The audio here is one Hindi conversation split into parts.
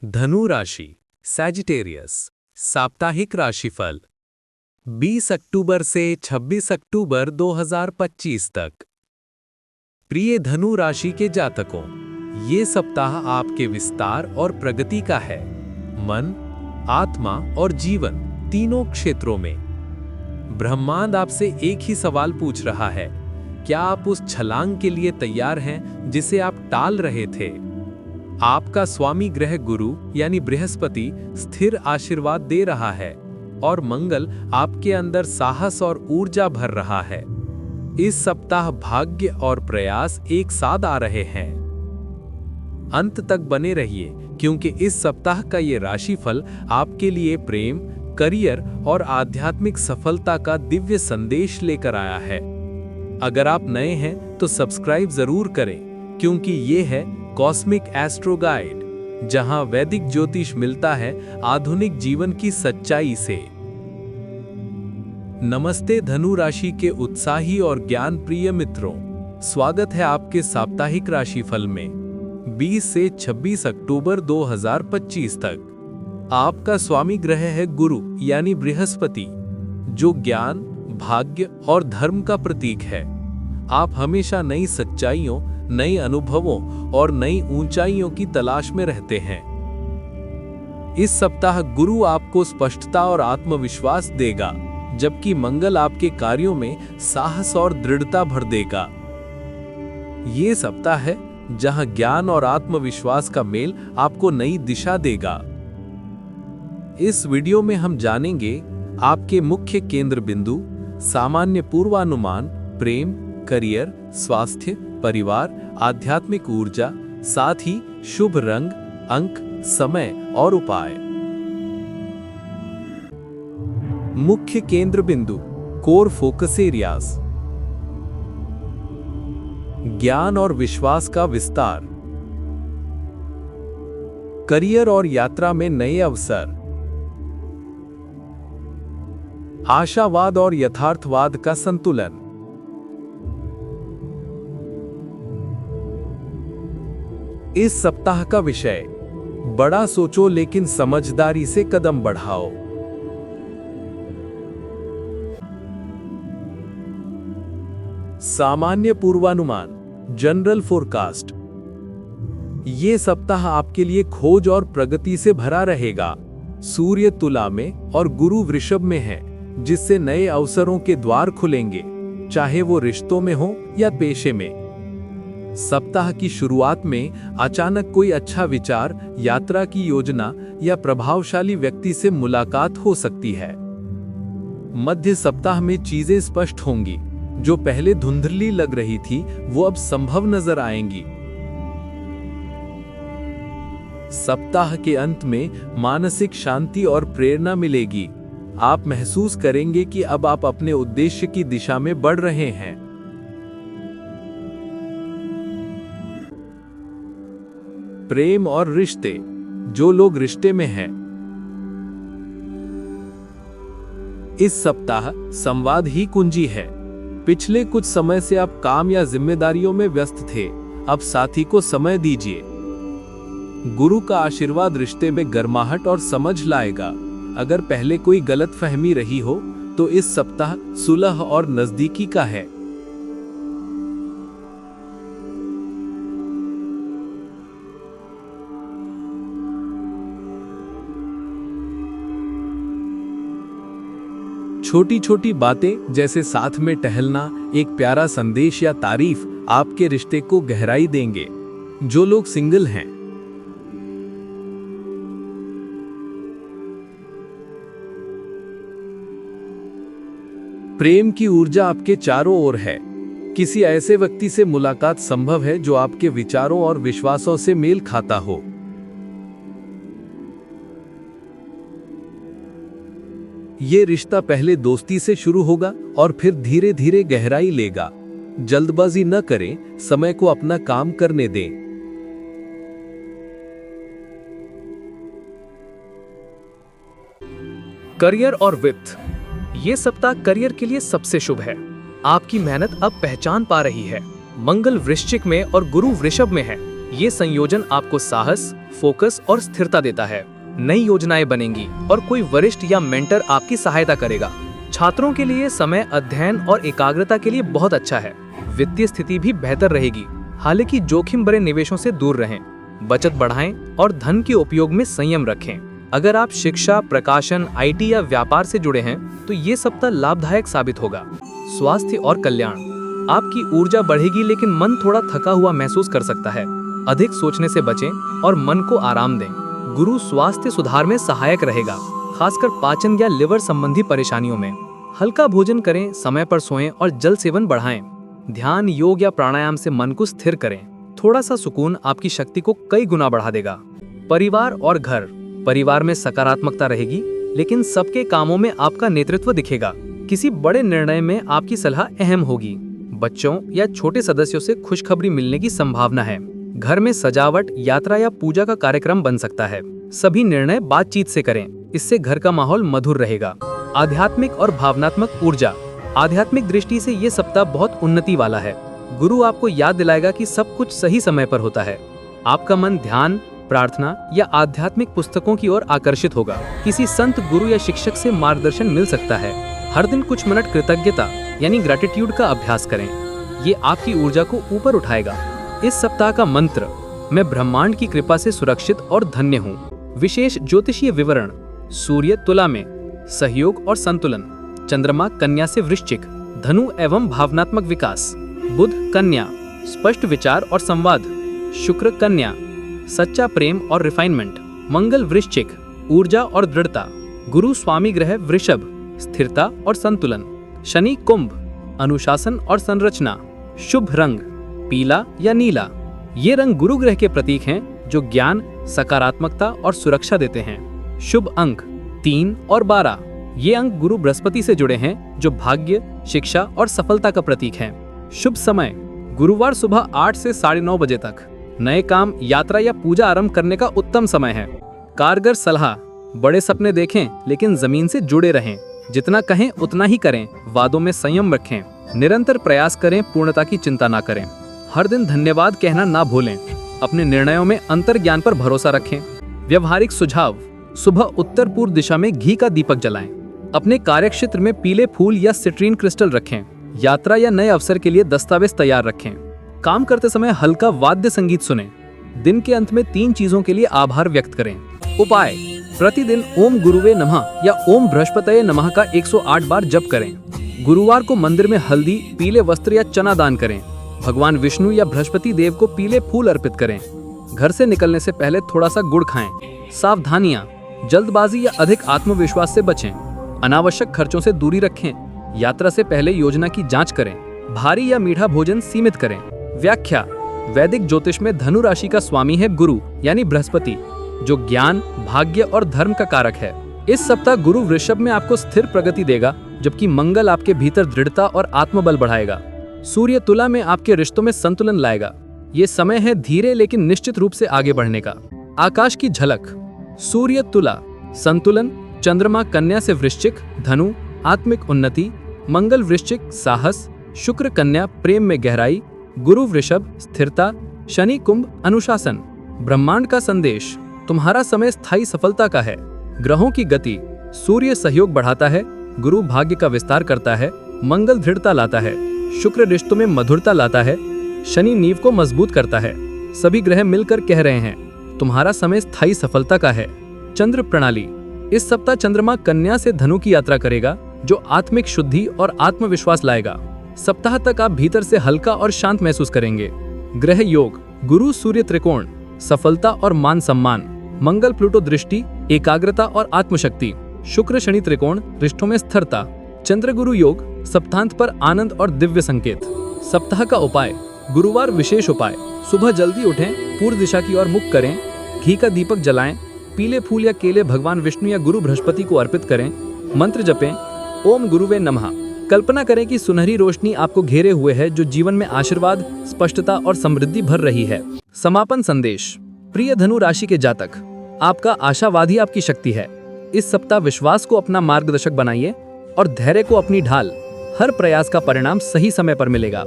धनु राशि सैजिटेरियस साप्ताहिक राशिफल 20 अक्टूबर से 26 अक्टूबर 2025 तक। प्रिय धनु राशि के जातकों, ये सप्ताह आपके विस्तार और प्रगति का है। मन, आत्मा और जीवन तीनों क्षेत्रों में ब्रह्मांड आपसे एक ही सवाल पूछ रहा है। क्या आप उस छलांग के लिए तैयार हैं जिसे आप टाल रहे थे? आपका स्वामी ग्रह गुरु यानी बृहस्पति स्थिर आशीर्वाद दे रहा है और मंगल आपके अंदर साहस और ऊर्जा भर रहा है। इस सप्ताह भाग्य और प्रयास एक साथ आ रहे हैं। अंत तक बने रहिए क्योंकि इस सप्ताह का ये राशिफल आपके लिए प्रेम, करियर और आध्यात्मिक सफलता का दिव्य संदेश लेकर आया है। अगर आप नए हैं तो सब्सक्राइब जरूर करें क्योंकि ये है कॉस्मिक एस्ट्रो गाइड, जहां वैदिक ज्योतिष मिलता है आधुनिक जीवन की सच्चाई से। नमस्ते धनु राशि के उत्साही और ज्ञान प्रिय मित्रों, स्वागत है आपके साप्ताहिक राशिफल में 20 से 26 अक्टूबर 2025 तक। आपका स्वामी ग्रह है गुरु यानी बृहस्पति, जो ज्ञान, भाग्य और धर्म का प्रतीक है। आप हमेशा नई सच्चाइयों, नए अनुभवों और नई ऊंचाइयों की तलाश में रहते हैं। इस सप्ताह गुरु आपको स्पष्टता और आत्मविश्वास देगा, जबकि मंगल आपके कार्यों में साहस और दृढ़ता भर देगा। ये सप्ताह है जहां ज्ञान और आत्मविश्वास का मेल आपको नई दिशा देगा। इस वीडियो में हम जानेंगे आपके मुख्य केंद्र बिंदु, सामान्य पूर्वानुमान, प्रेम, करियर, स्वास्थ्य, परिवार, आध्यात्मिक ऊर्जा, साथ ही शुभ रंग, अंक, समय और उपाय। मुख्य केंद्र बिंदु, कोर फोकस एरियाज। ज्ञान और विश्वास का विस्तार, करियर और यात्रा में नए अवसर, आशावाद और यथार्थवाद का संतुलन। इस सप्ताह का विषय, बड़ा सोचो लेकिन समझदारी से कदम बढ़ाओ। सामान्य पूर्वानुमान, जनरल फोरकास्ट। ये सप्ताह आपके लिए खोज और प्रगति से भरा रहेगा। सूर्य तुला में और गुरु वृषभ में है, जिससे नए अवसरों के द्वार खुलेंगे, चाहे वो रिश्तों में हो या पेशे में। सप्ताह की शुरुआत में अचानक कोई अच्छा विचार, यात्रा की योजना या प्रभावशाली व्यक्ति से मुलाकात हो सकती है। मध्य सप्ताह में चीजें स्पष्ट होंगी। जो पहले धुंधली लग रही थी वो अब संभव नजर आएंगी। सप्ताह के अंत में मानसिक शांति और प्रेरणा मिलेगी। आप महसूस करेंगे कि अब आप अपने उद्देश्य की दिशा में बढ़ रहे हैं। प्रेम और रिश्ते, जो लोग रिश्ते में हैं, इस सप्ताह संवाद ही कुंजी है। पिछले कुछ समय से आप काम या जिम्मेदारियों में व्यस्त थे, अब साथी को समय दीजिए। गुरु का आशीर्वाद रिश्ते में गर्माहट और समझ लाएगा। अगर पहले कोई गलतफहमी रही हो तो इस सप्ताह सुलह और नजदीकी का है। छोटी छोटी बातें जैसे साथ में टहलना, एक प्यारा संदेश या तारीफ आपके रिश्ते को गहराई देंगे। जो लोग सिंगल हैं, प्रेम की ऊर्जा आपके चारों ओर है। किसी ऐसे व्यक्ति से मुलाकात संभव है जो आपके विचारों और विश्वासों से मेल खाता हो। ये रिश्ता पहले दोस्ती से शुरू होगा और फिर धीरे धीरे गहराई लेगा। जल्दबाजी न करें, समय को अपना काम करने दें। करियर और वित्त, ये सप्ताह करियर के लिए सबसे शुभ है। आपकी मेहनत अब पहचान पा रही है। मंगल वृश्चिक में और गुरु वृषभ में है, ये संयोजन आपको साहस, फोकस और स्थिरता देता है। नई योजनाएं बनेंगी और कोई वरिष्ठ या मेंटर आपकी सहायता करेगा। छात्रों के लिए समय अध्ययन और एकाग्रता के लिए बहुत अच्छा है। वित्तीय स्थिति भी बेहतर रहेगी, हालांकि जोखिम भरे निवेशों से दूर रहें। बचत बढ़ाएं और धन के उपयोग में संयम रखें। अगर आप शिक्षा, प्रकाशन, आईटी या व्यापार से जुड़े हैं तो ये सप्ताह लाभदायक साबित होगा। स्वास्थ्य और कल्याण, आपकी ऊर्जा बढ़ेगी लेकिन मन थोड़ा थका हुआ महसूस कर सकता है। अधिक सोचने से बचें और मन को आराम दें। गुरु स्वास्थ्य सुधार में सहायक रहेगा, खासकर पाचन या लिवर संबंधी परेशानियों में। हल्का भोजन करें, समय पर सोएं और जल सेवन बढ़ाएं। ध्यान, योग या प्राणायाम से मन को स्थिर करें। थोड़ा सा सुकून आपकी शक्ति को कई गुना बढ़ा देगा। परिवार और घर, परिवार में सकारात्मकता रहेगी लेकिन सबके कामों में आपका नेतृत्व दिखेगा। किसी बड़े निर्णय में आपकी सलाह अहम होगी। बच्चों या छोटे सदस्यों से खुशखबरी मिलने की संभावना है। घर में सजावट, यात्रा या पूजा का कार्यक्रम बन सकता है। सभी निर्णय बातचीत से करें, इससे घर का माहौल मधुर रहेगा। आध्यात्मिक और भावनात्मक ऊर्जा, आध्यात्मिक दृष्टि से ये सप्ताह बहुत उन्नति वाला है। गुरु आपको याद दिलाएगा कि सब कुछ सही समय पर होता है। आपका मन ध्यान, प्रार्थना या आध्यात्मिक पुस्तकों की ओर आकर्षित होगा। किसी संत, गुरु या शिक्षक से मार्गदर्शन मिल सकता है। हर दिन कुछ मिनट कृतज्ञता यानी ग्रैटिट्यूड का अभ्यास करें, ये आपकी ऊर्जा को ऊपर उठाएगा। इस सप्ताह का मंत्र, मैं ब्रह्मांड की कृपा से सुरक्षित और धन्य हूँ। विशेष ज्योतिषीय विवरण, सूर्य तुला में, सहयोग और संतुलन। चंद्रमा कन्या से वृश्चिक, धनु एवं भावनात्मक विकास। बुध कन्या, स्पष्ट विचार और संवाद। शुक्र कन्या, सच्चा प्रेम और रिफाइनमेंट। मंगल वृश्चिक, ऊर्जा और दृढ़ता। गुरु स्वामी ग्रह वृषभ, स्थिरता और संतुलन। शनि कुंभ, अनुशासन और संरचना। शुभ रंग पीला या नीला, ये रंग गुरु ग्रह के प्रतीक हैं जो ज्ञान, सकारात्मकता और सुरक्षा देते हैं। शुभ अंक 3 और 12, ये अंक गुरु बृहस्पति से जुड़े हैं जो भाग्य, शिक्षा और सफलता का प्रतीक हैं। शुभ समय गुरुवार सुबह 8 से 9:30 बजे तक। नए काम, यात्रा या पूजा आरंभ करने का उत्तम समय है। कारगर सलाह, बड़े सपने देखें लेकिन जमीन से जुड़े रहें। जितना कहें उतना ही करें, वादों में संयम रखें। निरंतर प्रयास करें, पूर्णता की चिंता ना करें। हर दिन धन्यवाद कहना ना भूलें। अपने निर्णयों में अंतर्ज्ञान पर भरोसा रखें। व्यवहारिक सुझाव, सुबह उत्तर पूर्व दिशा में घी का दीपक जलाएं। अपने कार्यक्षेत्र में पीले फूल या सिट्रीन क्रिस्टल रखें। यात्रा या नए अवसर के लिए दस्तावेज तैयार रखें। काम करते समय हल्का वाद्य संगीत सुनें। दिन के अंत में 3 चीजों के लिए आभार व्यक्त करें। उपाय, प्रतिदिन ओम गुरुवे नमः या ओम बृहस्पतये नमः का 108 बार जप करें। गुरुवार को मंदिर में हल्दी, पीले वस्त्र या चना दान करें। भगवान विष्णु या बृहस्पति देव को पीले फूल अर्पित करें। घर से निकलने से पहले थोड़ा सा गुड़ खाएं। सावधानियां, जल्दबाजी या अधिक आत्मविश्वास से बचें। अनावश्यक खर्चों से दूरी रखें। यात्रा से पहले योजना की जांच करें। भारी या मीठा भोजन सीमित करें। व्याख्या, वैदिक ज्योतिष में धनु राशि का स्वामी है गुरु यानी बृहस्पति, जो ज्ञान, भाग्य और धर्म का कारक है। इस सप्ताह गुरु वृषभ में आपको स्थिर प्रगति देगा, जबकि मंगल आपके भीतर दृढ़ता और आत्मबल बढ़ाएगा। सूर्य तुला में आपके रिश्तों में संतुलन लाएगा। ये समय है धीरे लेकिन निश्चित रूप से आगे बढ़ने का। आकाश की झलक, सूर्य तुला संतुलन, चंद्रमा कन्या से वृश्चिक, धनु आत्मिक उन्नति, मंगल वृश्चिक साहस, शुक्र कन्या प्रेम में गहराई, गुरु वृषभ स्थिरता, शनि कुंभ अनुशासन। ब्रह्मांड का संदेश, तुम्हारा समय स्थायी सफलता का है। ग्रहों की गति, सूर्य सहयोग बढ़ाता है, गुरु भाग्य का विस्तार करता है, मंगल दृढ़ता लाता है, शुक्र रिश्तों में मधुरता लाता है, शनि नींव को मजबूत करता है। सभी ग्रह मिलकर कह रहे हैं तुम्हारा समय स्थायी सफलता का है। चंद्र प्रणाली, इस सप्ताह चंद्रमा कन्या से धनु की यात्रा करेगा, जो आत्मिक शुद्धि और आत्मविश्वास लाएगा। सप्ताह तक आप भीतर से हल्का और शांत महसूस करेंगे। ग्रह योग, गुरु सूर्य त्रिकोण सफलता और मान सम्मान, मंगल प्लूटो दृष्टि एकाग्रता और आत्मशक्ति, शुक्र शनि त्रिकोण रिश्तों में स्थिरता। चंद्र गुरु योग सप्तांत पर आनंद और दिव्य संकेत। सप्ताह का उपाय, गुरुवार विशेष उपाय, सुबह जल्दी उठें, पूर्व दिशा की ओर मुख करें, घी का दीपक जलाएं, पीले फूल या केले भगवान विष्णु या गुरु बृहस्पति को अर्पित करें। मंत्र जपें, ओम गुरुवे नमः। कल्पना करें कि सुनहरी रोशनी आपको घेरे हुए है, जो जीवन में आशीर्वाद, स्पष्टता और समृद्धि भर रही है। समापन संदेश, प्रिय धनु राशि के जातक, आपका आशावादी आपकी शक्ति है। इस सप्ताह विश्वास को अपना मार्गदर्शक बनाइए और धैर्य को अपनी ढाल। हर प्रयास का परिणाम सही समय पर मिलेगा।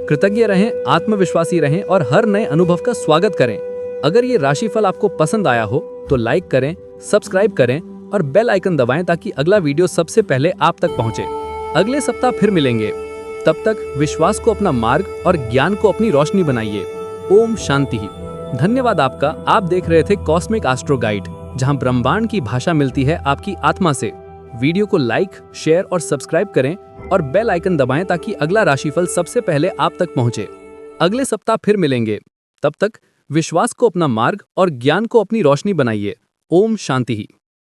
कृतज्ञ रहें, आत्मविश्वासी रहें और हर नए अनुभव का स्वागत करें। अगर ये राशिफल आपको पसंद आया हो तो लाइक करें, सब्सक्राइब करें और बेल आइकन दबाएं ताकि अगला वीडियो सबसे पहले आप तक पहुंचे। अगले सप्ताह फिर मिलेंगे। तब तक विश्वास को अपना मार्ग और ज्ञान को अपनी रोशनी बनाइए। ओम शांति। धन्यवाद आपका। आप देख रहे थे कॉस्मिक एस्ट्रो गाइड, जहां ब्रह्मांड की भाषा मिलती है आपकी आत्मा से। वीडियो को लाइक, शेयर और सब्सक्राइब करें और बेल आइकन दबाएं ताकि अगला राशिफल सबसे पहले आप तक पहुंचे। अगले सप्ताह फिर मिलेंगे। तब तक विश्वास को अपना मार्ग और ज्ञान को अपनी रोशनी बनाइए। ओम शांति।